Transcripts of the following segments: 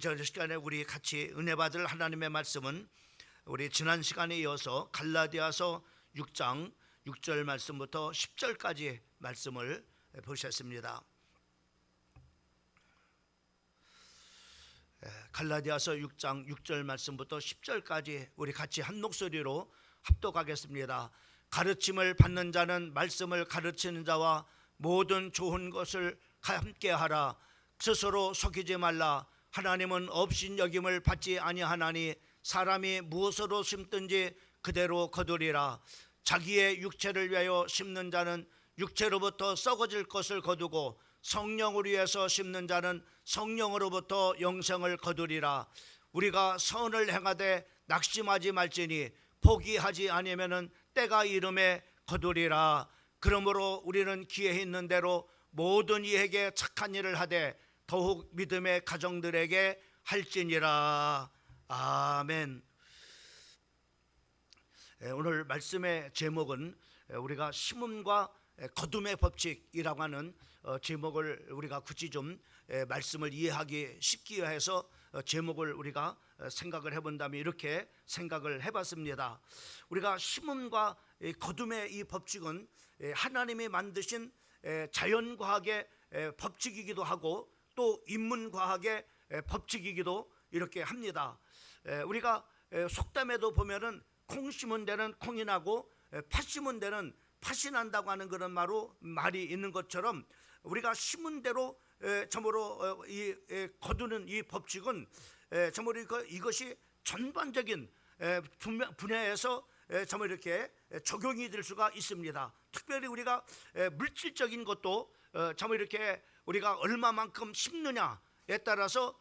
이 시간에 우리 같이 은혜 받을 하나님의 말씀은 우리 지난 시간에 이어서 갈라디아서 6장 6절 말씀부터 10절까지 말씀을 보셨습니다. 갈라디아서 6장 6절 말씀부터 10절까지 우리 같이 한 목소리로 합독하겠습니다. 가르침을 받는 자는 말씀을 가르치는 자와 모든 좋은 것을 함께하라. 스스로 속이지 말라. 하나님은 업신여김을 받지 아니하나니 사람이 무엇으로 심든지 그대로 거두리라. 자기의 육체를 위하여 심는 자는 육체로부터 썩어질 것을 거두고 성령을 위해서 심는 자는 성령으로부터 영생을 거두리라. 우리가 선을 행하되 낙심하지 말지니 포기하지 아니하면은 때가 이름에 거두리라. 그러므로 우리는 기회 있는 대로 모든 이에게 착한 일을 하되 더욱 믿음의 가정들에게 할지니라. 아멘. 오늘 말씀의 제목은 우리가 심음과 거둠의 법칙이라고 하는 제목을 우리가 굳이 좀 말씀을 이해하기 쉽기 위해서 제목을 우리가 생각을 해본다면 이렇게 생각을 해봤습니다. 우리가 심음과 거둠의 이 법칙은 하나님이 만드신 자연과학의 법칙이기도 하고 또 인문과학의 법칙이기도 이렇게 합니다. 우리가 속담에도 보면은 콩 심은 데는 콩이 나고 팥 심은 데는 팥이 난다고 하는 그런 말이 있는 것처럼 우리가 심은 대로 참으로 이 거두는 이 법칙은 참으로 이것이 전반적인 분야에서 참으로 이렇게 적용이 될 수가 있습니다. 특별히 우리가 물질적인 것도 참으로 이렇게 우리가 얼마만큼 심느냐에 따라서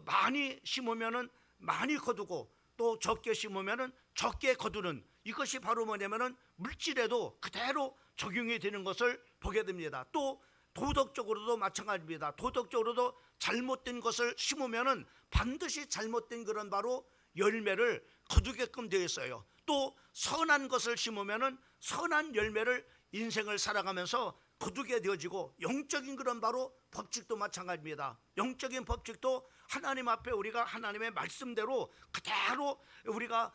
많이 심으면은 많이 거두고 또 적게 심으면은 적게 거두는 이것이 바로 뭐냐면은 물질에도 그대로 적용이 되는 것을 보게 됩니다. 또 도덕적으로도 마찬가지입니다. 도덕적으로도 잘못된 것을 심으면은 반드시 잘못된 그런 바로 열매를 거두게끔 되어 있어요. 또 선한 것을 심으면은 선한 열매를 인생을 살아가면서 거두게 되어지고, 영적인 그런 바로 법칙도 마찬가지입니다. 영적인 법칙도 하나님 앞에 우리가 하나님의 말씀대로 그대로 우리가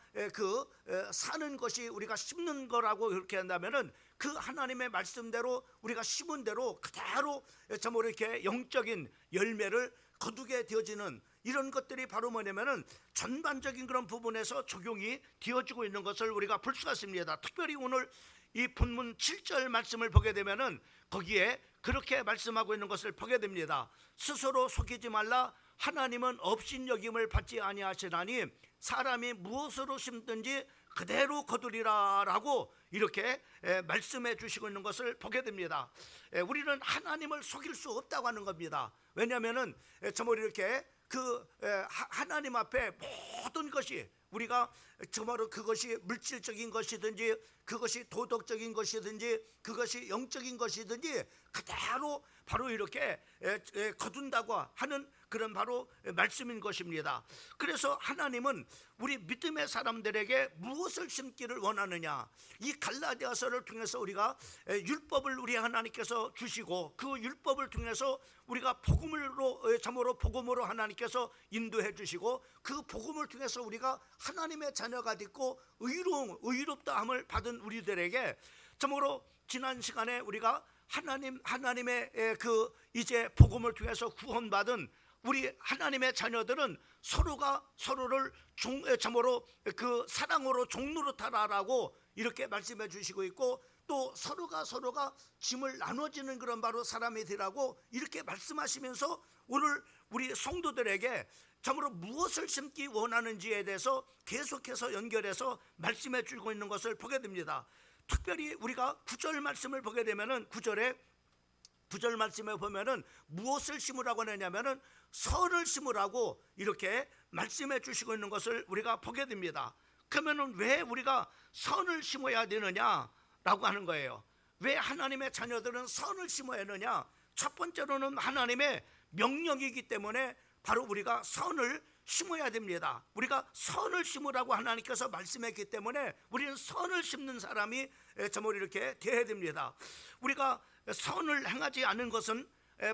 사는 것이 우리가 심는 거라고 그렇게 한다면은 그 하나님의 말씀대로 우리가 심은 대로 그대로 참으로 이렇게 영적인 열매를 거두게 되어지는 이런 것들이 바로 뭐냐면은 전반적인 그런 부분에서 적용이 되어지고 있는 것을 우리가 볼 수가 있습니다. 특별히 오늘 이 본문 7절 말씀을 보게 되면은 거기에 그렇게 말씀하고 있는 것을 보게 됩니다. 스스로 속이지 말라. 하나님은 업신여김을 받지 아니하시나니 사람이 무엇으로 심든지 그대로 거두리라 라고 이렇게 말씀해 주시고 있는 것을 보게 됩니다. 우리는 하나님을 속일 수 없다고 하는 겁니다. 왜냐하면은 정말 이렇게 하나님 앞에 모든 것이 우리가 정말로 그것이 물질적인 것이든지 그것이 도덕적인 것이든지 그것이 영적인 것이든지 그대로 바로 이렇게 거둔다고 하는 그런 바로 말씀인 것입니다. 그래서 하나님은 우리 믿음의 사람들에게 무엇을 심기를 원하느냐, 이 갈라디아서를 통해서 우리가 율법을 우리 하나님께서 주시고 그 율법을 통해서 우리가 참으로 복음으로 하나님께서 인도해 주시고 그 복음을 통해서 우리가 하나님의 자녀가 됐고 의롭다함을 받은 우리들에게 참으로 지난 시간에 우리가 하나님의 이제 복음을 통해서 구원받은 우리 하나님의 자녀들은 서로가 서로를 참으로 사랑으로 종노릇하라라고 이렇게 말씀해 주시고 있고, 또 서로가 짐을 나눠지는 그런 바로 사람이 되라고 이렇게 말씀하시면서 오늘 우리 성도들에게 참으로 무엇을 심기 원하는지에 대해서 계속해서 연결해서 말씀해 주고 있는 것을 보게 됩니다. 특별히 우리가 9절 말씀을 보게 되면은 9절 말씀에 보면은 무엇을 심으라고 하느냐면은 선을 심으라고 이렇게 말씀해 주시고 있는 것을 우리가 보게 됩니다. 그러면은 왜 우리가 선을 심어야 되느냐라고 하는 거예요. 왜 하나님의 자녀들은 선을 심어야 하느냐? 첫 번째로는 하나님의 명령이기 때문에 바로 우리가 선을 심어야 됩니다. 우리가 선을 심으라고 하나님께서 말씀했기 때문에 우리는 선을 심는 사람이 정말 이렇게 되어야 됩니다. 우리가 선을 행하지 않은 것은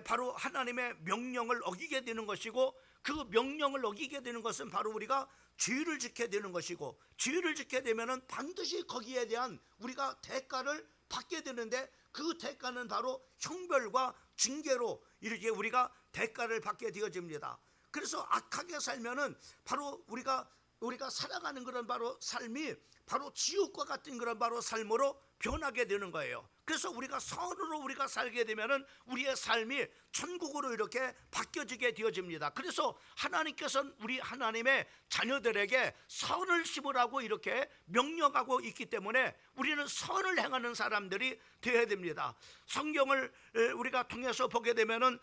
바로 하나님의 명령을 어기게 되는 것이고, 그 명령을 어기게 되는 것은 바로 우리가 죄를 짓게 되는 것이고, 죄를 짓게 되면은 반드시 거기에 대한 우리가 대가를 받게 되는데, 그 대가는 바로 형벌과 징계로 이렇게 우리가 대가를 받게 되어집니다. 그래서 악하게 살면은 바로 우리가 살아가는 그런 바로 삶이 바로 지옥과 같은 그런 바로 삶으로 변하게 되는 거예요. 그래서 우리가 선으로 우리가 살게 되면은 우리의 삶이 천국으로 이렇게 바뀌어지게 되어집니다. 그래서 하나님께서는 우리 하나님의 자녀들에게 선을 심으라고 이렇게 명령하고 있기 때문에 우리는 선을 행하는 사람들이 되어야 됩니다. 성경을 우리가 통해서 보게 되면은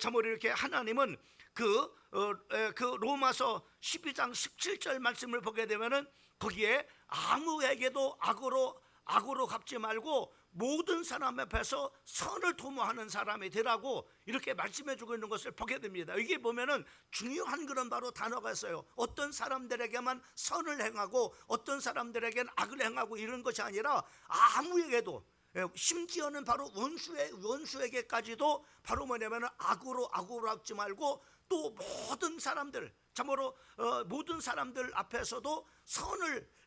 참으로 이렇게 하나님은 그 로마서 12장 17절 말씀을 보게 되면은 거기에 아무에게도 악으로 갚지 말고 모든 사람 앞에서 선을 도모하는 사람이 되라고 이렇게 말씀해 주고 있는 것을 보게 됩니다. 이게 보면은 중요한 그런 바로 단어가 있어요. 어떤 사람들에게만 선을 행하고 어떤 사람들에게는 악을 행하고 이런 것이 아니라 아무에게도, 심지어는 바로 원수에게까지도 바로 뭐냐면 악으로 갚지 말고 또 모든 사람들, 참으로 모든 사람들 앞에서도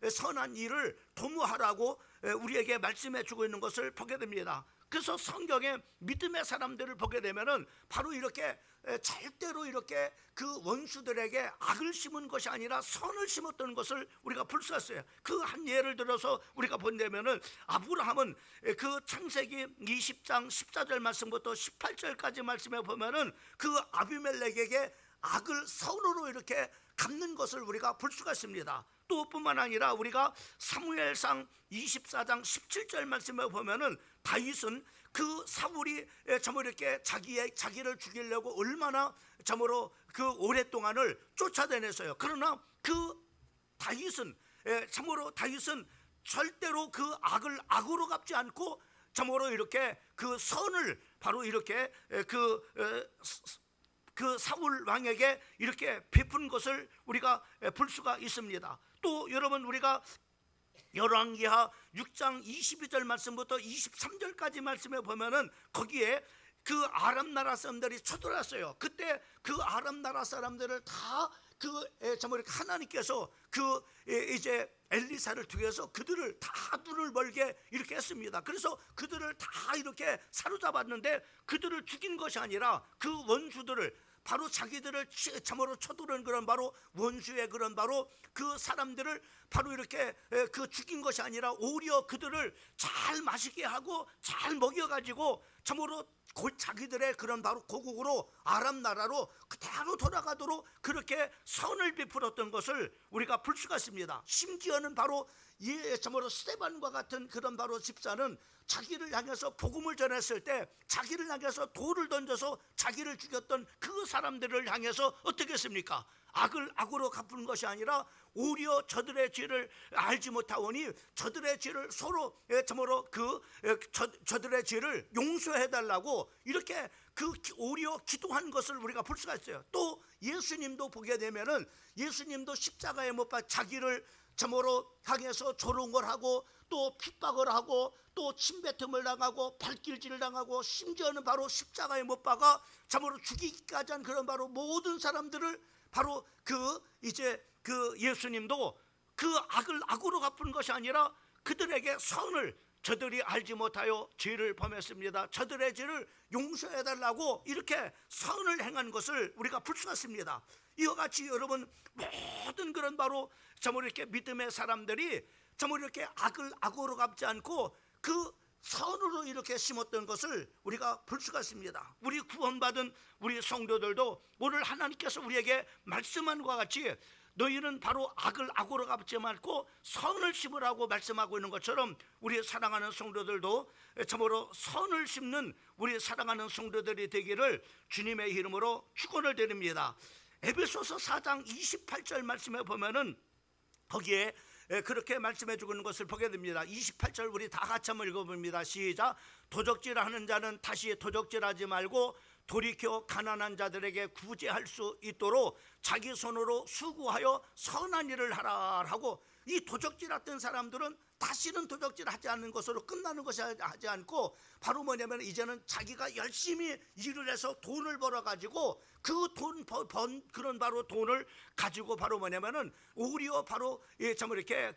선한 일을 도모하라고 우리에게 말씀해 주고 있는 것을 보게 됩니다. 그래서 성경에 믿음의 사람들을 보게 되면은 바로 이렇게 절대로 이렇게 그 원수들에게 악을 심은 것이 아니라 선을 심었던 것을 우리가 볼 수가 있어요. 그 한 예를 들어서 우리가 본다면은 아브라함은 그 창세기 20장 14절 말씀부터 18절까지 말씀해 보면은 그 아비멜렉에게 악을 선으로 이렇게 갚는 것을 우리가 볼 수가 있습니다. 또 뿐만 아니라 우리가 사무엘상 24장 17절 말씀에 보면은 다윗은 그 사울이 참으로 이렇게 자기를 죽이려고 얼마나 참으로 그 오랫동안을 쫓아다녔어요. 그러나 그 다윗은 절대로 그 악을 악으로 갚지 않고 참으로 이렇게 그 선을 바로 이렇게 그 사울 왕에게 이렇게 베푼 것을 우리가 볼 수가 있습니다. 또 여러분, 우리가 열왕기하 6장 22절 말씀부터 23절까지 말씀에 보면은 거기에 그 아람 나라 사람들이 쳐들어왔어요. 그때 그 아람 나라 사람들을 다 하나님께서 이제 엘리사를 통해서 그들을 다 눈을 멀게 이렇게 했습니다. 그래서 그들을 다 이렇게 사로잡았는데 그들을 죽인 것이 아니라 그 원수들을, 바로 자기들을 참으로 쳐들은 그런 바로 원수의 그런 바로 그 사람들을 바로 이렇게 죽인 것이 아니라 오히려 그들을 잘 마시게 하고 잘 먹여가지고 참으로 자기들의 그런 바로 고국으로 아람 나라로 그대로 돌아가도록 그렇게 선을 베풀었던 것을 우리가 볼 수가 있습니다. 심지어는 바로 참으로 스데반과 같은 그런 바로 집사는 자기를 향해서 복음을 전했을 때 자기를 향해서 돌을 던져서 자기를 죽였던 그 사람들을 향해서 어떻게 했습니까? 악을 악으로 갚은 것이 아니라 오히려 저들의 죄를 알지 못하오니 저들의 죄를 서로 참으로 저들의 죄를 용서해달라고 이렇게 오히려 기도한 것을 우리가 볼 수가 있어요. 또 예수님도 보게 되면은 예수님도 십자가에 못 박혀 자기를 참으로 향해서 조롱을 하고 또 핍박을 하고 또 침뱉음을 당하고 발길질을 당하고 심지어는 바로 십자가에 못 박아 참으로 죽이기까지 한 그런 바로 모든 사람들을 바로 예수님도 그 악을 악으로 갚은 것이 아니라 그들에게 선을, 저들이 알지 못하여 죄를 범했습니다, 저들의 죄를 용서해달라고 이렇게 선을 행한 것을 우리가 볼 수가 있습니다. 이와 같이 여러분, 모든 그런 바로 참으로 이렇게 믿음의 사람들이 참으로 이렇게 악을 악으로 갚지 않고 그 선으로 이렇게 심었던 것을 우리가 볼 수가 있습니다. 우리 구원받은 우리 성도들도 오늘 하나님께서 우리에게 말씀한 것과 같이 너희는 바로 악을 악으로 갚지 말고 선을 심으라고 말씀하고 있는 것처럼 우리 사랑하는 성도들도 참으로 선을 심는 우리 사랑하는 성도들이 되기를 주님의 이름으로 축원을 드립니다. 에베소서 4장 28절 말씀에 보면은 거기에 그렇게 말씀해 주고 있는 것을 보게 됩니다. 28절 우리 다 같이 한번 읽어봅니다. 시작. 도적질하는 자는 다시 도적질하지 말고 돌이켜 가난한 자들에게 구제할 수 있도록 자기 손으로 수고하여 선한 일을 하라 하고, 이 도적질했던 사람들은 다시는 도적질 하지 않는 것으로 끝나는 것이 하지 않고 바로 뭐냐면 이제는 자기가 열심히 일을 해서 돈을 벌어 가지고 그 돈 번 그런 바로 돈을 가지고 바로 뭐냐면은 오히려 바로 참 이렇게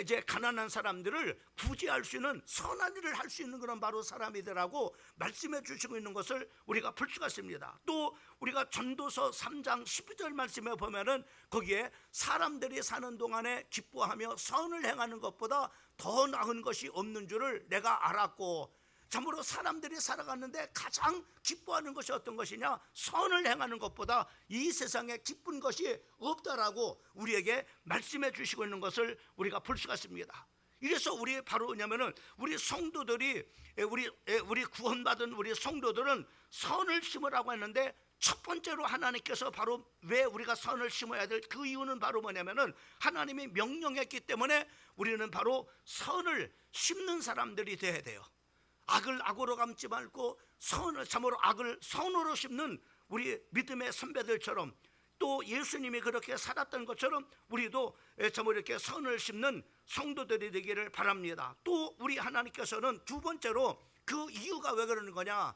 이제 가난한 사람들을 구제할 수 있는 선한 일을 할 수 있는 그런 바로 사람이더라고 말씀해 주시고 있는 것을 우리가 볼 수가 있습니다. 또 우리가 전도서 3장 12절 말씀에 보면은 거기에 사람들이 사는 동안에 기뻐하며 선을 행하는 것보다 더 나은 것이 없는 줄을 내가 알았고, 참으로 사람들이 살아갔는데 가장 기뻐하는 것이 어떤 것이냐? 선을 행하는 것보다 이 세상에 기쁜 것이 없다라고 우리에게 말씀해 주시고 있는 것을 우리가 볼 수가 있습니다. 이래서 우리 바로 뭐냐면은 우리 성도들이 우리 구원받은 우리 성도들은 선을 심으라고 했는데 첫 번째로 하나님께서 바로 왜 우리가 선을 심어야 될 그 이유는 바로 뭐냐면은 하나님이 명령했기 때문에 우리는 바로 선을 심는 사람들이 돼야 돼요. 악을 악으로 감지 말고 참으로 악을 선으로 심는 우리 믿음의 선배들처럼, 또 예수님이 그렇게 살았던 것처럼 우리도 참으로 이렇게 선을 심는 성도들이 되기를 바랍니다. 또 우리 하나님께서는 두 번째로 그 이유가 왜 그러는 거냐?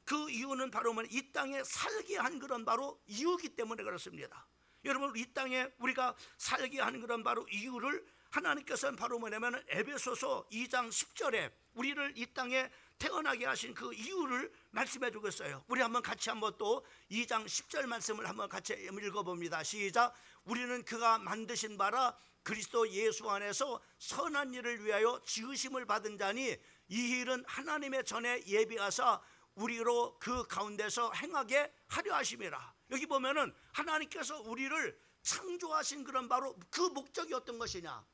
그 이유는 바로 이 땅에 살게 한 그런 바로 이유기 때문에 그렇습니다. 여러분, 이 땅에 우리가 살게 한 그런 바로 이유를 하나님께서는 바로 뭐냐면 에베소서 2장 10절에 우리를 이 땅에 태어나게 하신 그 이유를 말씀해 주고 있어요. 우리 한번 같이 한번 또 2장 10절 말씀을 한번 같이 읽어봅니다. 시작. 우리는 그가 만드신 바라 그리스도 예수 안에서 선한 일을 위하여 지으심을 받은 자니 이 일은 하나님의 전에 예비하사 우리로 그 가운데서 행하게 하려 하심이라. 여기 보면은 하나님께서 우리를 창조하신 그런 바로 그 목적이 어떤 것이냐?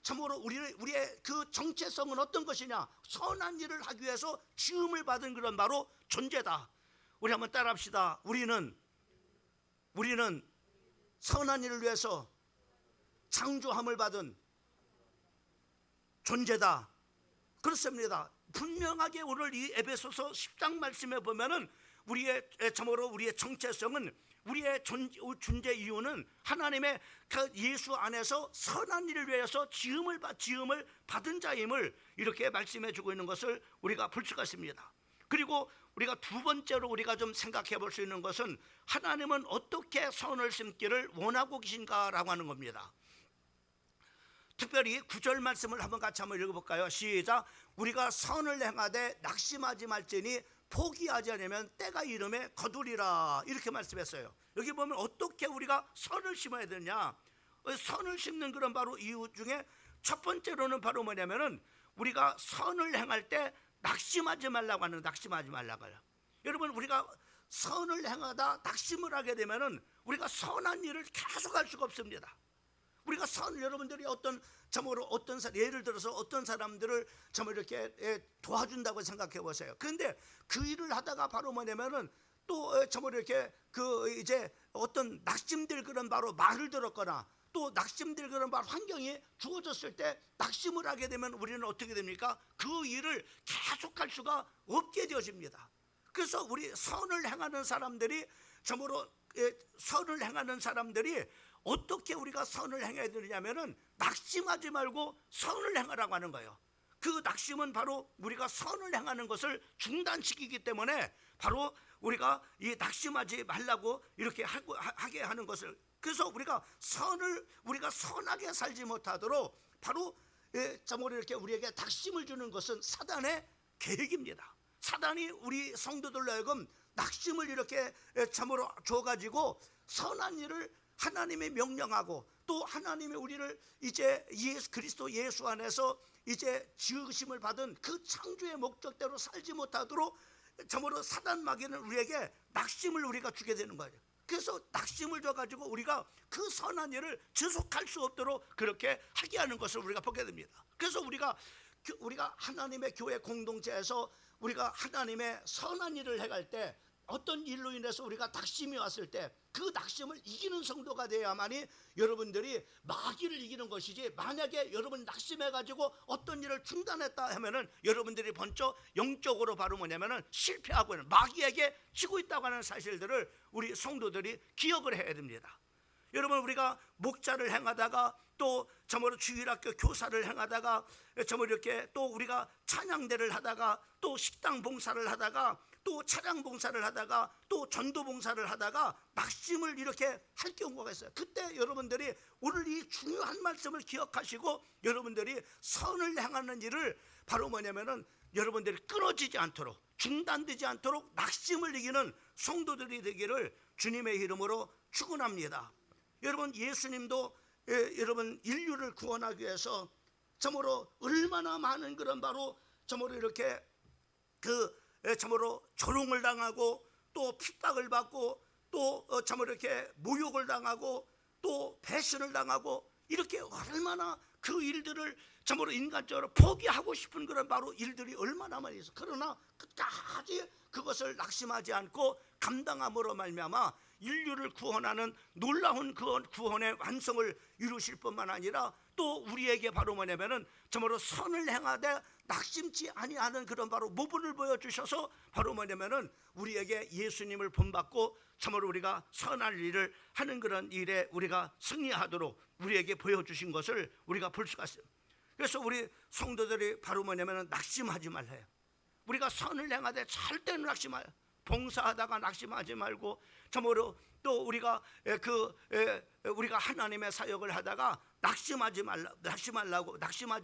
참으로 우리의 그 정체성은 어떤 것이냐? 선한 일을 하기 위해서 지음을 받은 그런 바로 존재다. 우리 한번 따라합시다. 우리는 선한 일을 위해서 창조함을 받은 존재다. 그렇습니다. 분명하게 오늘 이 에베소서 10장 말씀에 보면은 참으로 우리의 정체성은, 우리의 존재 이유는 하나님의 그 예수 안에서 선한 일을 위해서 지음을 받은 자임을 이렇게 말씀해 주고 있는 것을 우리가 볼 수가 있습니다. 그리고 우리가 두 번째로 우리가 좀 생각해 볼 수 있는 것은 하나님은 어떻게 선을 심기를 원하고 계신가라고 하는 겁니다. 특별히 9절 말씀을 같이 한번 읽어볼까요? 시작. 우리가 선을 행하되 낙심하지 말지니 포기하지 않으면 때가 이름에 거두리라. 이렇게 말씀했어요. 여기 보면 어떻게 우리가 선을 심어야 되냐? 선을 심는 그런 바로 이유 중에 첫 번째로는 바로 뭐냐면은 우리가 선을 행할 때 낙심하지 말라고 하는, 낙심하지 말라고요. 여러분, 우리가 선을 행하다 낙심을 하게 되면은 우리가 선한 일을 계속 할 수가 없습니다. 우리가 여러분들이 예를 들어서 어떤 사람들을 이렇게 도와준다고 생각해 보세요. 그런데 그 일을 하다가 바로 뭐냐면은 또 이렇게 이제 어떤 낙심될 그런 바로 말을 들었거나 또 낙심될 그런 바로 환경이 주어졌을 때 낙심을 하게 되면 우리는 어떻게 됩니까? 그 일을 계속할 수가 없게 되어집니다. 그래서 우리 선을 행하는 사람들이 어떻게 우리가 선을 행해야 되냐면은 낙심하지 말고 선을 행하라고 하는 거예요. 그 낙심은 바로 우리가 선을 행하는 것을 중단시키기 때문에 바로 우리가 이 낙심하지 말라고 이렇게 하게 하는 것을, 그래서 우리가 선하게 살지 못하도록 바로 이렇게 우리에게 낙심을 주는 것은 사단의 계획입니다. 사단이 우리 성도들로 하여금 낙심을 이렇게 참으로 줘가지고 선한 일을 하나님이 명령하고 또 하나님이 우리를 이제 그리스도 예수 안에서 이제 지으심을 받은 그 창조의 목적대로 살지 못하도록 참으로 사단 마귀는 우리에게 낙심을 우리가 주게 되는 거예요. 그래서 낙심을 줘가지고 우리가 그 선한 일을 지속할 수 없도록 그렇게 하게 하는 것을 우리가 보게 됩니다. 그래서 우리가 하나님의 교회 공동체에서 우리가 하나님의 선한 일을 해갈 때 어떤 일로 인해서 우리가 낙심이 왔을 때 그 낙심을 이기는 성도가 되어야만이 여러분들이 마귀를 이기는 것이지, 만약에 여러분 낙심해가지고 어떤 일을 중단했다 하면은 여러분들이 번쩍 영적으로 바로 뭐냐면은 실패하고 있는, 마귀에게 지고 있다고 하는 사실들을 우리 성도들이 기억을 해야 됩니다. 여러분 우리가 목자를 행하다가 또 참으로 주일학교 교사를 행하다가 참으로 이렇게 또 우리가 찬양대를 하다가 또 식당 봉사를 하다가 또 차량 봉사를 하다가 또 전도 봉사를 하다가 낙심을 이렇게 할 경우가 있어요. 그때 여러분들이 오늘 이 중요한 말씀을 기억하시고 여러분들이 선을 행하는 일을 바로 뭐냐면은 여러분들이 끊어지지 않도록 중단되지 않도록 낙심을 이기는 성도들이 되기를 주님의 이름으로 축원합니다. 여러분 예수님도 여러분 인류를 구원하기 위해서 참으로 얼마나 많은 그런 바로 참으로 이렇게 참으로 조롱을 당하고 또 핍박을 받고 또 참으로 이렇게 모욕을 당하고 또 배신을 당하고 이렇게 얼마나 그 일들을 참으로 인간적으로 포기하고 싶은 그런 바로 일들이 얼마나 많이 있어. 그러나 끝까지 그것을 낙심하지 않고 감당함으로 말미암아 인류를 구원하는 놀라운 그 구원의 완성을 이루실 뿐만 아니라 또 우리에게 바로 뭐냐면은 참으로 선을 행하되 낙심치 아니하는 그런 바로 모분을 보여주셔서 바로 뭐냐면은 우리에게 예수님을 본받고 참으로 우리가 선할 일을 하는 그런 일에 우리가 승리하도록 우리에게 보여주신 것을 우리가 볼 수가 있어요. 그래서 우리 성도들이 바로 뭐냐면은 낙심하지 말래요. 우리가 선을 행하되 절대로 낙심하여 봉사하다가 낙심하지 말고 참으로 또 우리가 우리가 하나님의 사역을 하다가 낙심하지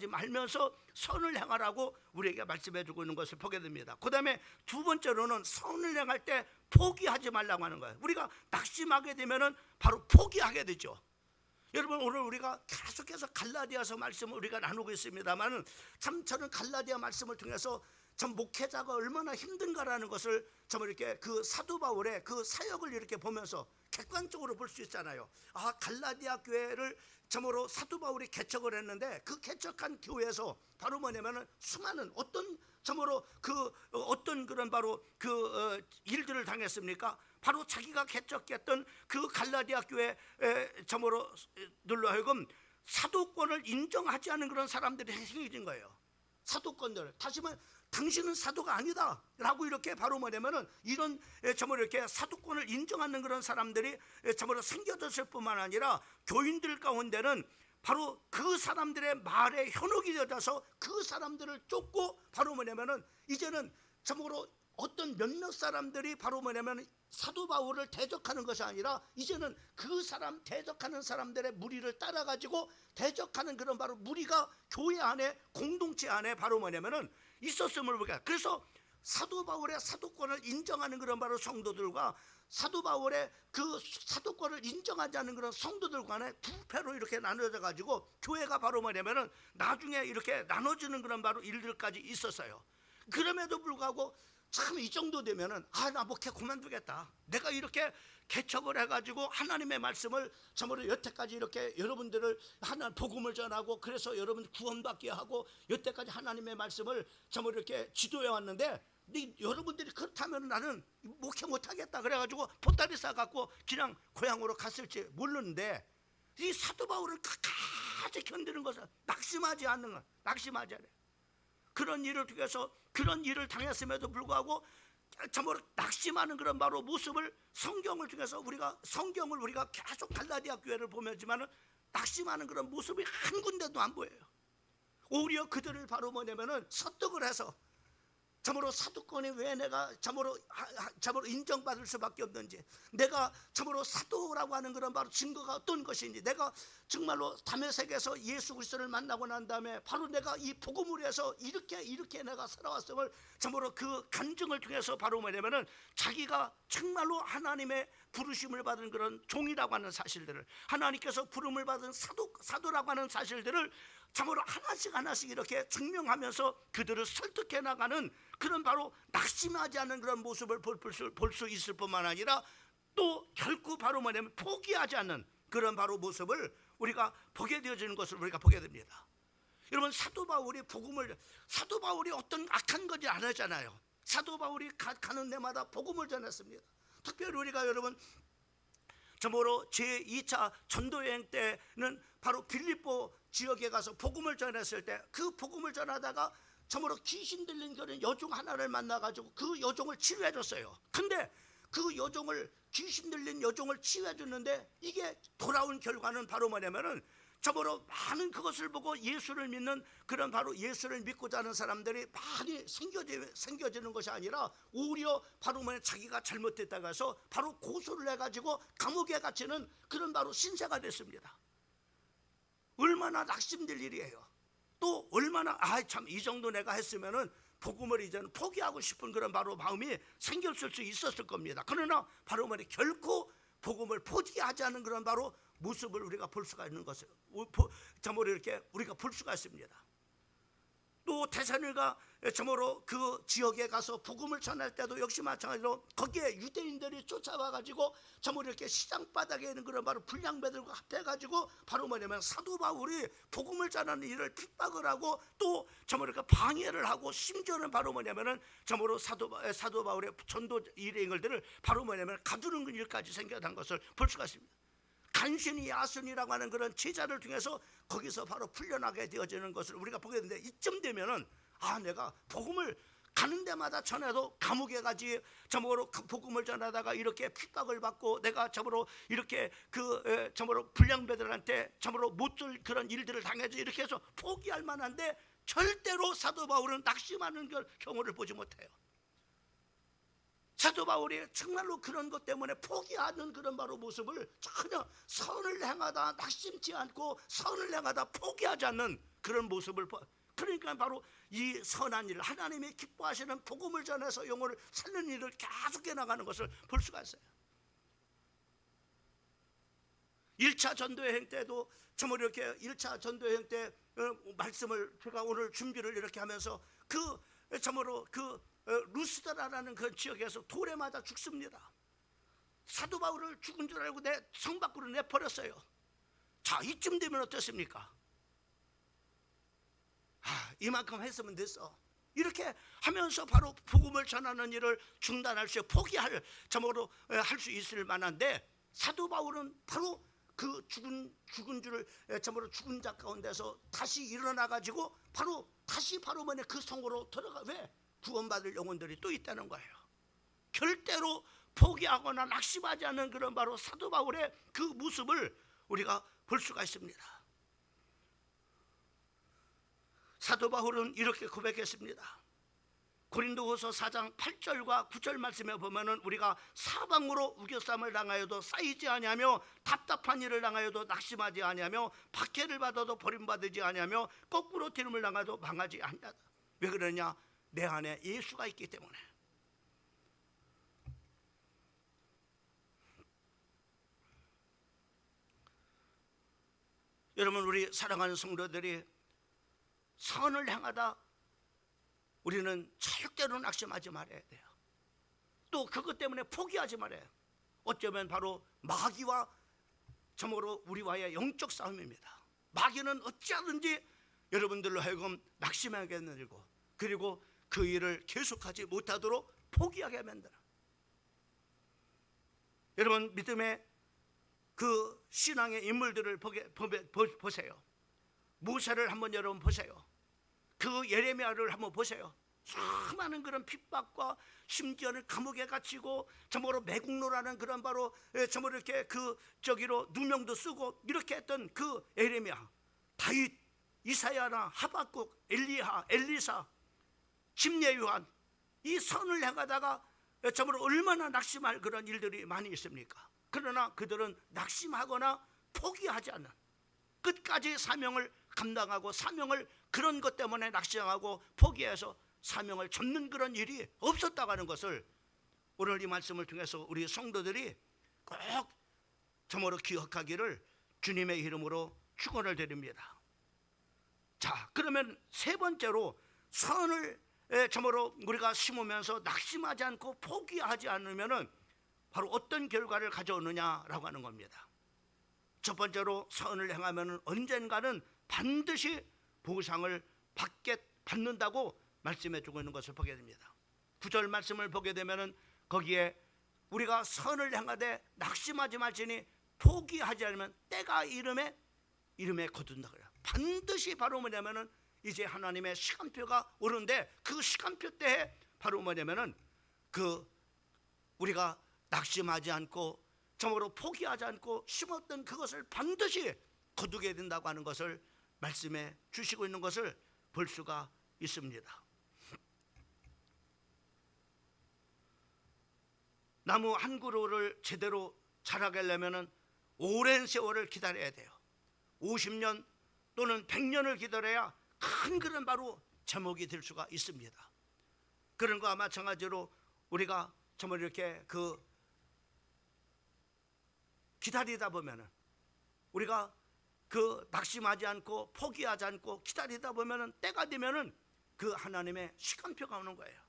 말면서 선을 행하라고 우리에게 말씀해주고 있는 것을 보게 됩니다. 그 다음에 두 번째로는 선을 행할 때 포기하지 말라고 하는 거예요. 우리가 낙심하게 되면은 바로 포기하게 되죠. 여러분 오늘 우리가 계속해서 갈라디아서 말씀을 우리가 나누고 있습니다만 참 저는 갈라디아 말씀을 통해서 참 목회자가 얼마나 힘든가라는 것을 참 이렇게 그 사도 바울의 그 사역을 이렇게 보면서 객관적으로 볼 수 있잖아요. 아, 갈라디아 교회를 참으로 사도 바울이 개척을 했는데 그 개척한 교회에서 바로 뭐냐면은 수많은 어떤 참으로 어떤 그런 바로 일들을 당했습니까? 바로 자기가 개척했던 그 갈라디아 교회 참으로 늘로 하여금 사도권을 인정하지 않는 그런 사람들이 생겨진 거예요. 사도권들 다시 말해 당신은 사도가 아니다 라고 이렇게 바로 뭐냐면은 이런 참으로 이렇게 사도권을 인정하는 그런 사람들이 참으로 생겨졌을 뿐만 아니라 교인들 가운데는 바로 그 사람들의 말에 현혹이 되어서 그 사람들을 쫓고 바로 뭐냐면은 이제는 참으로 어떤 몇몇 사람들이 바로 뭐냐면 사도 바울을 대적하는 것이 아니라 이제는 그 사람 대적하는 사람들의 무리를 따라가지고 대적하는 그런 바로 무리가 교회 안에 공동체 안에 바로 뭐냐면은 있었음을 보게. 그래서 사도 바울의 사도권을 인정하는 그런 바로 성도들과 사도 바울의 그 사도권을 인정하지 않는 그런 성도들 간에 두 패로 이렇게 나눠져 가지고 교회가 바로 뭐냐면은 나중에 이렇게 나눠지는 그런 바로 일들까지 있었어요. 그럼에도 불구하고 참 이 정도 되면은 나 목회 그만두겠다. 내가 이렇게 개척을 해가지고 하나님의 말씀을 참으로 여태까지 이렇게 여러분들을 하나님 복음을 전하고 그래서 여러분 구원받게 하고 여태까지 하나님의 말씀을 참으로 이렇게 지도해 왔는데 여러분들이 그렇다면 나는 목회 못하겠다 그래가지고 보따리 싸갖고 그냥 고향으로 갔을지 모르는데 이 사도 바울을 끝까지 견디는 것은 낙심하지 않는 것, 낙심하지 않아요. 그런 일을 통해서 그런 일을 당했음에도 불구하고 참으로 낙심하는 그런 바로 모습을 성경을 통해서 성경을 우리가 계속 갈라디아 교회를 보면지만은 낙심하는 그런 모습이 한 군데도 안 보여요. 오히려 그들을 바로 뭐냐면은 설득을 해서 참으로 사도권이 왜 내가 참으로 인정받을 수밖에 없는지, 내가 참으로 사도라고 하는 그런 바로 증거가 어떤 것인지, 내가 정말로 다메섹에서 예수 그리스도를 만나고 난 다음에 바로 내가 이 복음을 위해서 이렇게 내가 살아왔음을 참으로 그 간증을 통해서 바로 뭐냐면은 자기가 정말로 하나님의 부르심을 받은 그런 종이라고 하는 사실들을, 하나님께서 부름을 받은 사도라고 하는 사실들을 참으로 하나씩 이렇게 증명하면서 그들을 설득해 나가는 그런 바로 낙심하지 않는 그런 모습을 볼 수 있을 뿐만 아니라 또 결코 바로 뭐냐면 포기하지 않는 그런 바로 모습을 우리가 보게 되어지는 것을 우리가 보게 됩니다. 여러분 사도 바울이 어떤 악한 것이 안 하잖아요. 사도 바울이 가는 데마다 복음을 전했습니다. 특별히 우리가 여러분 참으로 제2차 전도여행 때는 바로 빌립보 지역에 가서 복음을 전했을 때 그 복음을 전하다가 참으로 귀신 들린 그런 여종 하나를 만나가지고 그 여종을 치료해 줬어요. 근데 그 여종을, 귀신 들린 여종을 치유해 줬는데 이게 돌아온 결과는 바로 뭐냐면은 저보로 많은 그것을 보고 예수를 믿는 그런 바로 예수를 믿고자 하는 사람들이 많이 생겨지는 것이 아니라 오히려 바로 뭐냐 자기가 잘못됐다고 해서 바로 고소를 해가지고 감옥에 갇히는 그런 바로 신세가 됐습니다. 얼마나 낙심될 일이에요. 또 얼마나 참 이 정도 내가 했으면은 복음을 이제는 포기하고 싶은 그런 바로 마음이 생겼을 수 있었을 겁니다. 그러나 바로 뭐냐 결코 복음을 포기하지 않은 그런 바로 모습을 우리가 볼 수가 있는 것을 참으로 이렇게 우리가 볼 수가 있습니다. 또 데살로니가 참으로 그 지역에 가서 복음을 전할 때도 역시 마찬가지로 거기에 유대인들이 쫓아와가지고 참으로 이렇게 시장 바닥에 있는 그런 바로 불량배들과 합해가지고 바로 뭐냐면 사도 바울이 복음을 전하는 일을 핍박을 하고 또 참으로 이렇게 방해를 하고 심지어는 바로 뭐냐면은 참으로 사도 바울의 전도 일행들을 바로 뭐냐면 가두는 일까지 생겨난 것을 볼 수가 있습니다. 간신히 야손이라고 하는 그런 제자를 통해서 거기서 바로 풀려나게 되어지는 것을 우리가 보게 되는데, 이쯤 되면은 내가 복음을 가는 데마다 전해도 감옥에 가지 참으로 복음을 전하다가 이렇게 핍박을 받고 내가 참으로 이렇게 참으로 불량배들한테 참으로 못줄 그런 일들을 당해서 이렇게 해서 포기할 만한데 절대로 사도 바울은 낙심하는 경우를 보지 못해요. 사도 바울이 정말로 그런 것 때문에 포기하는 그런 바로 모습을 전혀 선을 행하다 낙심치 않고 선을 행하다 포기하지 않는 그런 모습을 그러니까 바로 이 선한 일, 하나님이 기뻐하시는 복음을 전해서 영혼을 살리는 일을 계속해 나가는 것을 볼 수가 있어요. 1차 전도여행 때도 참으로 이렇게 1차 전도여행 때 말씀을 제가 오늘 준비를 이렇게 하면서 참으로 루스드라라는 그 지역에서 돌에 맞아 죽습니다. 사도 바울을 죽은 줄 알고 내 성 밖으로 내버렸어요. 자, 이쯤 되면 어떻습니까? 이만큼 했으면 됐어. 이렇게 하면서 바로 복음을 전하는 일을 중단할 수, 포기할 참으로 할 수 있을 만한데, 사도 바울은 바로 그 죽은 줄을 참으로 죽은 자 가운데서 다시 일어나 가지고 다시 뭐냐 그 성으로 들어가. 왜? 구원받을 영혼들이 또 있다는 거예요. 절대로 포기하거나 낙심하지 않는 그런 바로 사도 바울의 그 모습을 우리가 볼 수가 있습니다. 사도 바울은 이렇게 고백했습니다. 고린도후서 4장 8절과 9절 말씀에 보면은 우리가 사방으로 우겨쌈을 당하여도 쌓이지 아니하며 답답한 일을 당하여도 낙심하지 아니하며 박해를 받아도 버림받지 아니하며 거꾸로 기름을 당하여도 망하지 아니하다. 왜 그러냐? 내 안에 예수가 있기 때문에. 여러분, 우리 사랑하는 성도들이 선을 행하다 우리는 절대로 낙심하지 말아야 돼요. 또 그것 때문에 포기하지 말아요. 어쩌면 바로 마귀와 참으로 우리와의 영적 싸움입니다. 마귀는 어찌하든지 여러분들로 하여금 낙심하게 만들고, 그리고 그 일을 계속하지 못하도록 포기하게 만들어. 여러분, 믿음의 그 신앙의 인물들을 보세요. 모세를 한번 여러분 보세요. 그 예레미야를 한번 보세요. 수많은 그런 핍박과 심지어는 감옥에 갇히고 참으로 매국노라는 그런 바로 참으로 이렇게 저기로 누명도 쓰고 이렇게 했던 그 예레미야, 다윗, 이사야나 하박국, 엘리야, 엘리사, 침례 요한, 이 선을 행하다가 참으로 얼마나 낙심할 그런 일들이 많이 있습니까? 그러나 그들은 낙심하거나 포기하지 않는, 끝까지 사명을 감당하고 사명을 그런 것 때문에 낙심하고 포기해서 사명을 접는 그런 일이 없었다고 하는 것을 오늘 이 말씀을 통해서 우리 성도들이 꼭 참으로 기억하기를 주님의 이름으로 축원을 드립니다. 자, 그러면 세 번째로 선을 참으로 우리가 심으면서 낙심하지 않고 포기하지 않으면은 바로 어떤 결과를 가져오느냐라고 하는 겁니다. 첫 번째로 선을 행하면은 언젠가는 반드시 보상을 받는다고 말씀해 주고 있는 것을 보게 됩니다. 9절 말씀을 보게 되면은 거기에 우리가 선을 행하되 낙심하지 말지니 포기하지 않으면 때가 이름에 거둔다 그래요. 반드시 바로 뭐냐면은 이제 하나님의 시간표가 오는데 그 시간표 때에 바로 뭐냐면은 우리가 낙심하지 않고 정말로 포기하지 않고 심었던 그것을 반드시 거두게 된다고 하는 것을 말씀해 주시고 있는 것을 볼 수가 있습니다. 나무 한 그루를 제대로 자라게 하려면 오랜 세월을 기다려야 돼요. 50년 또는 100년을 기다려야 큰 그런 바로 제목이 될 수가 있습니다. 그런 거와 마찬가지로 우리가 정말 이렇게 기다리다 보면은, 우리가 낙심하지 않고 포기하지 않고 기다리다 보면은 때가 되면은 그 하나님의 시간표가 오는 거예요.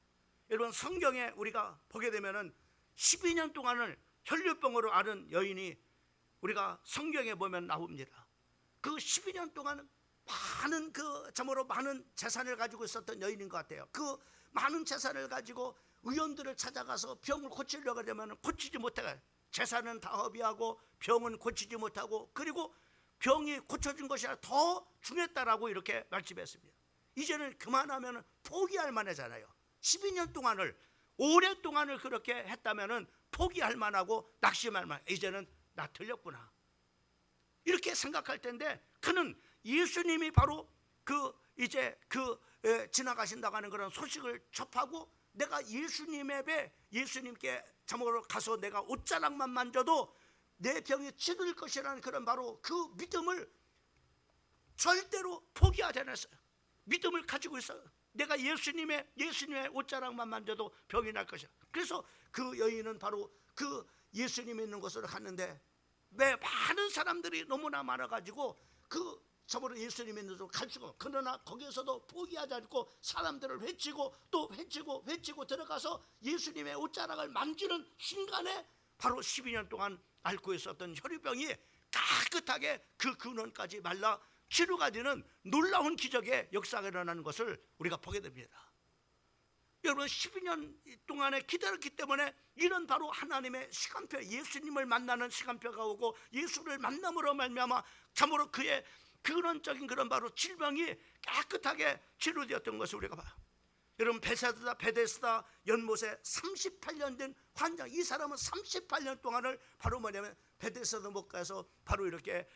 여러분, 성경에 우리가 보게 되면은 12년 동안을 혈류병으로 앓은 여인이 우리가 성경에 보면 나옵니다. 그 12년 동안은 참으로 많은 재산을 가지고 있었던 여인인 것 같아요. 그 많은 재산을 가지고 의원들을 찾아가서 병을 고치려고 하면 고치지 못해요. 재산은 다 허비하고 병은 고치지 못하고, 그리고 병이 고쳐진 것이 아니라 더 중했다라고 이렇게 말씀했습니다. 이제는 그만하면 포기할 만하잖아요. 12년 동안을, 오랫동안을 그렇게 했다면 포기할 만하고 낙심할 만, 이제는 나 틀렸구나 이렇게 생각할 텐데, 그는 예수님이 바로 지나가신다고 하는 그런 소식을 접하고, 내가 예수님께 참으로 가서 내가 옷자락만 만져도 내 병이 치료될 것이라는 그런 바로 그 믿음을 절대로 포기하지 않았어요. 믿음을 가지고 있어요. 내가 예수님의 옷자락만 만져도 병이 날 것이야. 그래서 그 여인은 바로 그 예수님이 있는 곳으로 갔는데, 왜 많은 사람들이 너무나 많아가지고 참으로 예수님이 있는 곳으로 갈 수가 없고, 그러나 거기에서도 포기하지 않고 사람들을 회치고 또 회치고 들어가서 예수님의 옷자락을 만지는 순간에 바로 12년 동안 앓고 있었던 혈유병이 깨끗하게 그 근원까지 말라 치료가 되는 놀라운 기적의 역사가 일어나는 것을 우리가 보게 됩니다. 여러분, 12년 동안에 기다렸기 때문에 이런 바로 하나님의 시간표, 예수님을 만나는 시간표가 오고, 예수를 만남으로 말미암아 참으로 그의 근원적인 그런 바로 질병이 깨끗하게 치료되었던 것을 우리가 봐요. 여러분, 베데스다 연못에 38년 된 환자, 이 사람은 38년 동안을 바로 뭐냐면 베데스다 못 가서 바로 이렇게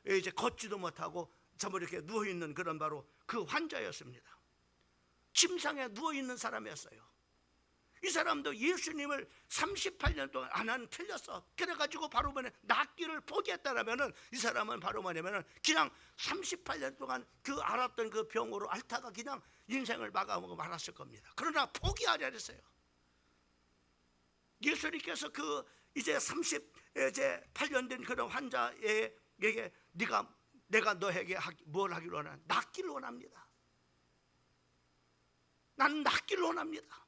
이제 걷지도 못하고 참으로 이렇게 누워 있는 그런 바로 그 환자였습니다. 침상에 누워 있는 사람이었어요. 이 사람도 예수님을 38년 동안 나는 틀렸어, 그래가지고 바로 낫기를 포기했다라면은, 이 사람은 바로 뭐냐면은 그냥 38년 동안 알았던 그 병으로 앓다가 그냥 인생을 마감하고 말았을 겁니다. 그러나 포기하지 않았어요. 예수님께서 이제 38년 된 그런 환자에게 내가 너에게 뭘 하기로 원하나? 낫기를 원합니다. 나는 낫기를 원합니다.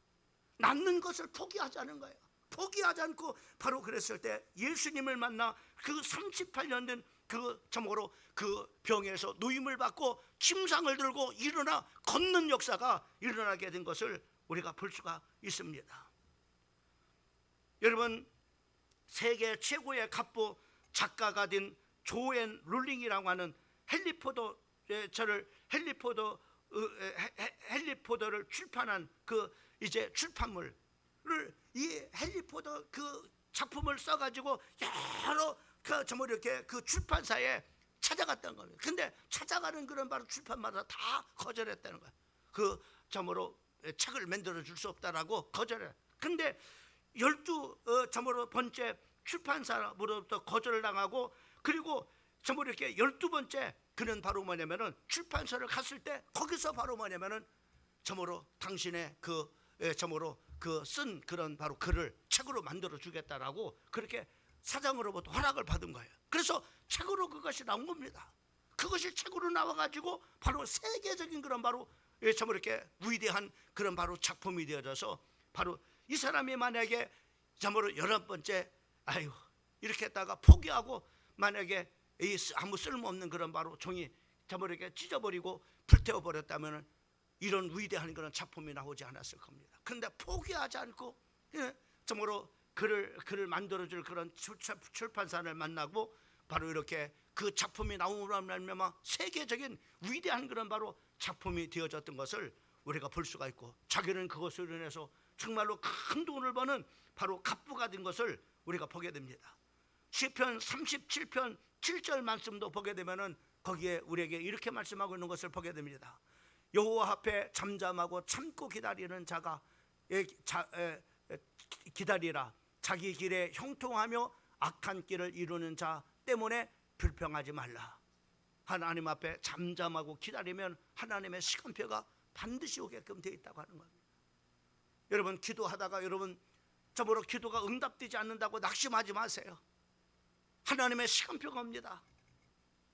낫는 것을 포기하지 않은 거예요. 포기하지 않고 바로 그랬을 때 예수님을 만나 그 38년 된 참으로 그 병에서 노임을 받고 침상을 들고 일어나 걷는 역사가 일어나게 된 것을 우리가 볼 수가 있습니다. 여러분, 세계 최고의 갑부 작가가 된 조앤 롤링이라고 하는 헨리포더를 출판한 이제 출판물을, 이 헨리포더 작품을 써가지고 여러 정말 이렇게 출판사에 찾아갔던 겁니다. 근데 찾아가는 그런 바로 출판마다 다 거절했다는 거예요. 참으로 책을 만들어 줄 수 없다라고 거절해. 근데 12번째 출판사로부터 거절을 당하고, 그리고 참으로 이렇게 12번째 그는 바로 뭐냐면은 출판사를 갔을 때 거기서 바로 뭐냐면은 참으로 당신의 참으로 쓴 그런 바로 글을 책으로 만들어 주겠다라고 그렇게 사장으로부터 허락을 받은 거예요. 그래서 책으로 그것이 나온 겁니다. 그것이 책으로 나와가지고 바로 세계적인 그런 바로 참으로 이렇게 위대한 그런 바로 작품이 되어져서, 바로 이 사람이 만약에 참으로 11번째 이렇게 했다가 포기하고 만약에 아무 쓸모없는 그런 바로 종이 참으로 이렇게 찢어버리고 불태워 버렸다면 이런 위대한 그런 작품이 나오지 않았을 겁니다. 그런데 포기하지 않고 참으로 글을 만들어줄 그런 출판사를 만나고 바로 이렇게 그 작품이 나오므로 말미암아 세계적인 위대한 그런 바로 작품이 되어졌던 것을 우리가 볼 수가 있고, 자기는 그것으로 인해서 정말로 큰 돈을 버는 바로 갑부가 된 것을 우리가 보게 됩니다. 시편 37편 7절 말씀도 보게 되면은 거기에 우리에게 이렇게 말씀하고 있는 것을 보게 됩니다. 여호와 앞에 잠잠하고 참고 기다리는 자가 기다리라. 자기 길에 형통하며 악한 길을 이루는 자 때문에 불평하지 말라. 하나님 앞에 잠잠하고 기다리면 하나님의 시간표가 반드시 오게끔 되어 있다고 하는 겁니다. 여러분, 기도하다가 여러분 저보러 기도가 응답되지 않는다고 낙심하지 마세요. 하나님의 시간표가 옵니다.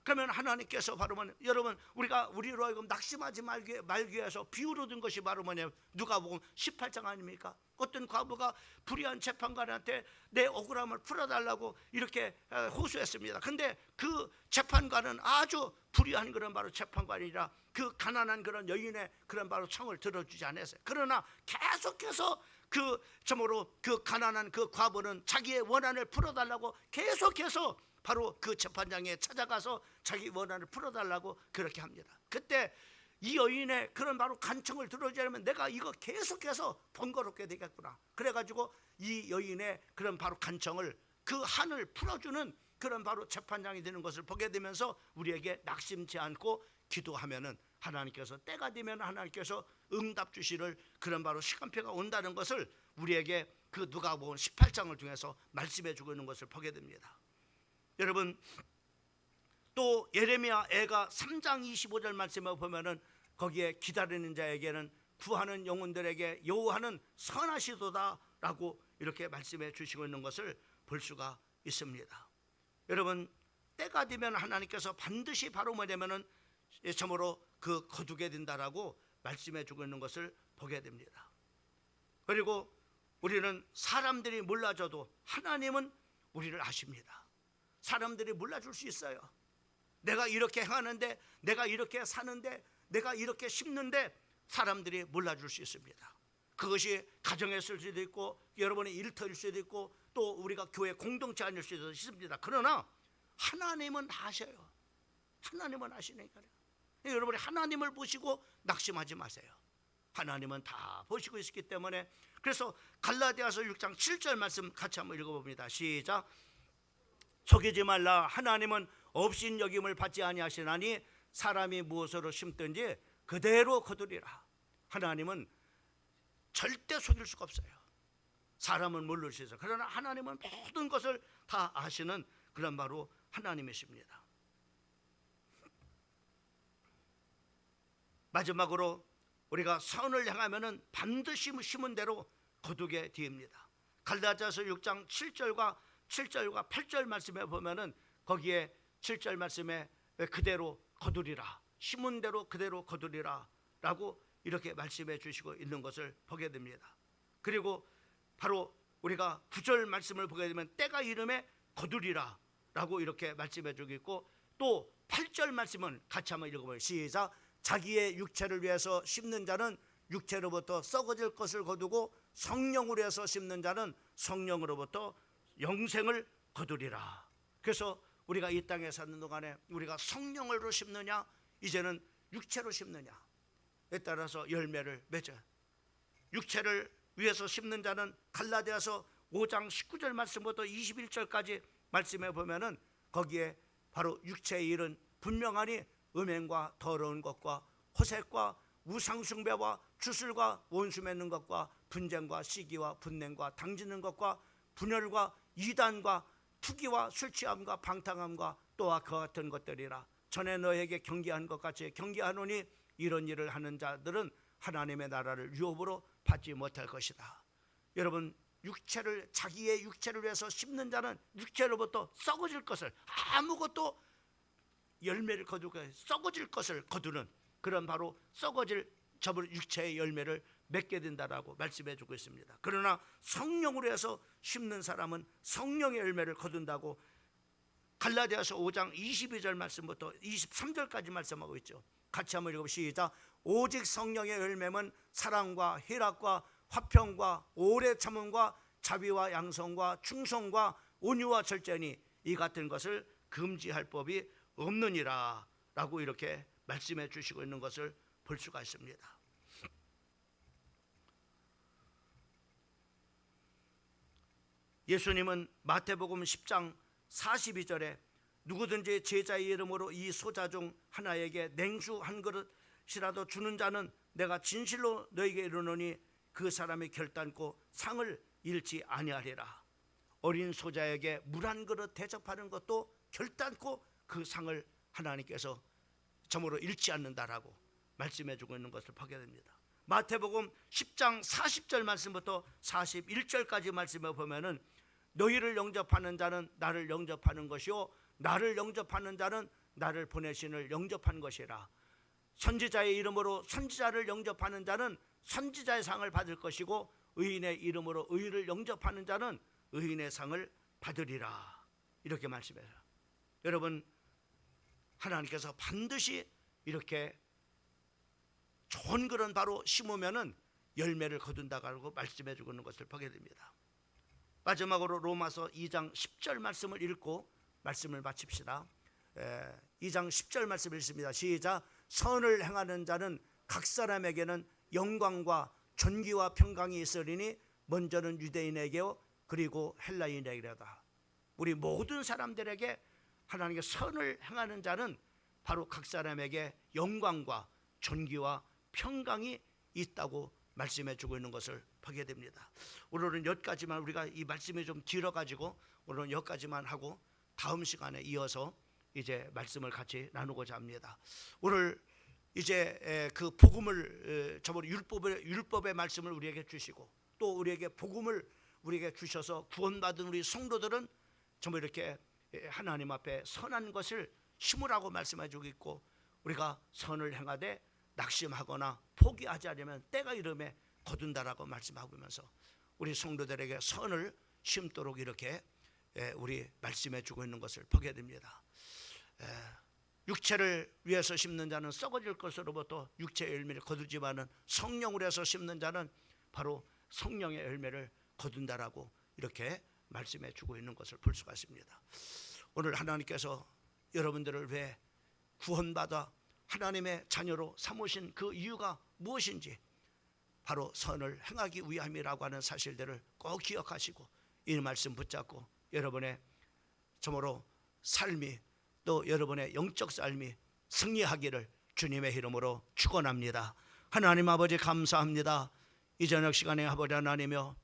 그러면 하나님께서 바로 여러분, 우리로 하여금 낙심하지 말기 위해서 비유로 든 것이 바로 뭐냐면 누가복음 18장 아닙니까? 어떤 과부가 불의한 재판관한테 내 억울함을 풀어달라고 이렇게 호소했습니다. 근데 그 재판관은 아주 불의한 그런 바로 재판관이라 그 가난한 그런 여인의 그런 바로 청을 들어주지 않았어요. 그러나 계속해서 그 가난한 그 과부는 자기의 원한을 풀어달라고 계속해서 바로 그 재판장에 찾아가서 자기 원한을 풀어달라고 그렇게 합니다. 그때 이 여인의 그런 바로 간청을 들어주려면 내가 이거 계속해서 번거롭게 되겠구나. 그래가지고 이 여인의 그런 바로 간청을 그 한을 풀어주는 그런 바로 재판장이 되는 것을 보게 되면서 우리에게 낙심치 않고 기도하면은 하나님께서 때가 되면 하나님께서 응답 주시를 그런 바로 시간표가 온다는 것을 우리에게 그 누가복음 18장을 통해서 말씀해 주고 있는 것을 보게 됩니다. 여러분, 또 예레미야 애가 3장 25절 말씀에 보면은 거기에 기다리는 자에게는 구하는 영혼들에게 여호와는 선하시도다라고 이렇게 말씀해 주시고 있는 것을 볼 수가 있습니다. 여러분, 때가 되면 하나님께서 반드시 바로 뭐냐면은 참으로 그 거두게 된다라고 말씀해 주고 있는 것을 보게 됩니다. 그리고 우리는 사람들이 몰라줘도 하나님은 우리를 아십니다. 사람들이 몰라줄 수 있어요. 내가 이렇게 행하는데, 내가 이렇게 사는데, 내가 이렇게 심는데 사람들이 몰라줄 수 있습니다. 그것이 가정에 있을 수도 있고 여러분의 일터일 수도 있고 또 우리가 교회 공동체 아닐 수도 있습니다. 그러나 하나님은 아셔요. 하나님은 아시니까요. 여러분이 하나님을 보시고 낙심하지 마세요. 하나님은 다 보시고 있기 때문에. 그래서 갈라디아서 6장 7절 말씀 같이 한번 읽어봅니다. 시작. 속이지 말라. 하나님은 없인 여김을 받지 아니하시나니 사람이 무엇으로 심든지 그대로 거두리라. 하나님은 절대 속일 수가 없어요. 사람은 모를 수 있어요. 그러나 하나님은 모든 것을 다 아시는 그런 바로 하나님이십니다. 마지막으로 우리가 선을 향하면은 반드시 심은 대로 거두게 되옵니다. 갈라디아서 6장 7절과 8절 말씀에 보면은 거기에 7절 말씀에 그대로 거두리라, 심은 대로 그대로 거두리라 라고 이렇게 말씀해 주시고 있는 것을 보게 됩니다. 그리고 바로 우리가 9절 말씀을 보게 되면 때가 이름에 거두리라 라고 이렇게 말씀해 주고 있고, 또 8절 말씀은 같이 한번 읽어보면 시작. 자기의 육체를 위해서 심는 자는 육체로부터 썩어질 것을 거두고 성령으로 해서 심는 자는 성령으로부터 영생을 거두리라. 그래서 우리가 이 땅에 사는 동안에 우리가 성령으로 심느냐 이제는 육체로 심느냐에 따라서 열매를 맺어요. 육체를 위해서 심는 자는 갈라디아서 5장 19절 말씀부터 21절까지 말씀해 보면은 거기에 바로 육체의 일은 분명하니 음행과 더러운 것과 호색과 우상숭배와 주술과 원수 맺는 것과 분쟁과 시기와 분냉과 당지는 것과 분열과 이단과 투기와 술취함과 방탕함과 또한 그와 같은 것들이라. 전에 너에게 경계한 것 같이 경계하노니 이런 일을 하는 자들은 하나님의 나라를 유업으로 받지 못할 것이다. 여러분, 자기의 육체를 위해서 심는 자는 육체로부터 썩어질 것을, 아무것도 열매를 거두고 썩어질 것을 거두는 그런 바로 썩어질 육체의 열매를 맺게 된다라고 말씀해 주고 있습니다. 그러나 성령으로 해서 심는 사람은 성령의 열매를 거둔다고 갈라디아서 5장 22절 말씀부터 23절까지 말씀하고 있죠. 같이 한번 읽어보시죠. 시작. 오직 성령의 열매는 사랑과 희락과 화평과 오래 참음과 자비와 양성과 충성과 온유와 절제니 이 같은 것을 금지할 법이 없느니라 라고 이렇게 말씀해 주시고 있는 것을 볼 수가 있습니다. 예수님은 마태복음 10장 42절에 누구든지 제자의 이름으로 이 소자 중 하나에게 냉수 한 그릇이라도 주는 자는 내가 진실로 너에게 이르노니 그 사람이 결단코 상을 잃지 아니하리라. 어린 소자에게 물 한 그릇 대접하는 것도 결단코 그 상을 하나님께서 점으로 잃지 않는다라고 말씀해 주고 있는 것을 보게 됩니다. 마태복음 10장 40절 말씀부터 41절까지 말씀에 보면은 너희를 영접하는 자는 나를 영접하는 것이요 나를 영접하는 자는 나를 보내신을 영접한 것이라. 선지자의 이름으로 선지자를 영접하는 자는 선지자의 상을 받을 것이고 의인의 이름으로 의인을 영접하는 자는 의인의 상을 받으리라. 이렇게 말씀해요. 여러분, 하나님께서 반드시 이렇게 좋은 그런 바로 심으면은 열매를 거둔다고 말씀해 주고 있는 것을 보게 됩니다. 마지막으로 로마서 2장 10절 말씀을 읽고 말씀을 마칩시다. 2장 10절 말씀을 읽습니다. 시작. 선을 행하는 자는 각 사람에게는 영광과 존귀와 평강이 있으리니 먼저는 유대인에게요 그리고 헬라인에게다. 우리 모든 사람들에게 하나님께 선을 행하는 자는 바로 각 사람에게 영광과 존귀와 평강이 있다고 말씀해 주고 있는 것을 보게 됩니다. 오늘은 여기까지만, 우리가 이 말씀이 좀 길어가지고 오늘은 여기까지만 하고 다음 시간에 이어서 이제 말씀을 같이 나누고자 합니다. 오늘 이제 그 복음을 저번 율법의 말씀을 우리에게 주시고 또 우리에게 복음을 우리에게 주셔서 구원받은 우리 성도들은 정말 이렇게 하나님 앞에 선한 것을 심으라고 말씀해 주고 있고, 우리가 선을 행하되 낙심하거나 포기하지 않으면 때가 이름에 거둔다라고 말씀하면서 우리 성도들에게 선을 심도록 이렇게 우리 말씀해 주고 있는 것을 보게 됩니다. 육체를 위해서 심는 자는 썩어질 것으로부터 육체의 열매를 거두지만은 성령으로 해서 심는 자는 바로 성령의 열매를 거둔다라고 이렇게 말씀해 주고 있는 것을 볼 수가 있습니다. 오늘 하나님께서 여러분들을 왜 구원받아 하나님의 자녀로 삼으신 그 이유가 무엇인지 바로 선을 행하기 위함이라고 하는 사실들을 꼭 기억하시고 이 말씀 붙잡고 여러분의 참으로 삶이 또 여러분의 영적 삶이 승리하기를 주님의 이름으로 축원합니다. 하나님 아버지 감사합니다. 이 저녁 시간에 아버지 하나님이여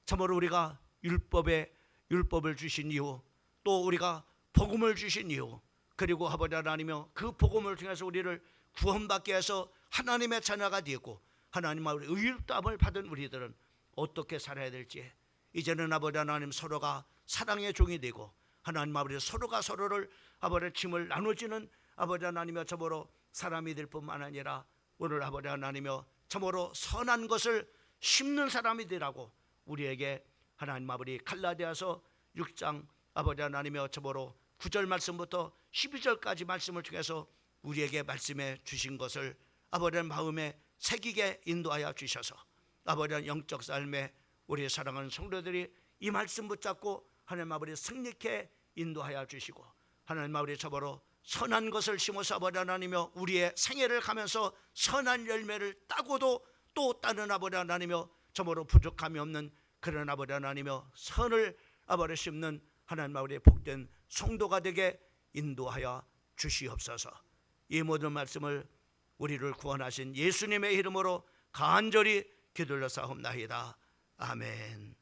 참으로 우리가 율법을 주신 이유 또 우리가 복음을 주신 이유 그리고 아버지 하나님이여 그 복음을 통해서 우리를 구원받게 해서 하나님의 자녀가 되고 하나님 아버지 의롭다함을 받은 우리들은 어떻게 살아야 될지 이제는 아버지 하나님 서로가 사랑의 종이 되고 하나님 아버지 서로가 서로를 아버지 짐을 나눠지는 아버지 하나님이여 참으로 사람이 될 뿐만 아니라 오늘 아버지 하나님이여 참으로 선한 것을 심는 사람이 되라고 우리에게 하나님 아버지 갈라디아서 6장 아버지 하나님이여 참으로 9절 말씀부터 12절까지 말씀을 통해서 우리에게 말씀해 주신 것을 아버지 마음에 새기게 인도하여 주셔서 아버지 영적 삶에 우리 사랑하는 성도들이 이 말씀 붙잡고 하나님 아버지 승리케 인도하여 주시고 하나님 아버지 참으로 선한 것을 심어서 아버지 하나님이여 우리의 생애를 가면서 선한 열매를 따고도 또 따는 아버지 하나님이여 참으로 부족함이 없는 그런 아버지 하나님이여 선을 아버지 심는 하나님 아버지의 복된 성도가 되게 인도하여 주시옵소서. 이 모든 말씀을 우리를 구원하신 예수님의 이름으로 간절히 기도를 사옵나이다. 아멘.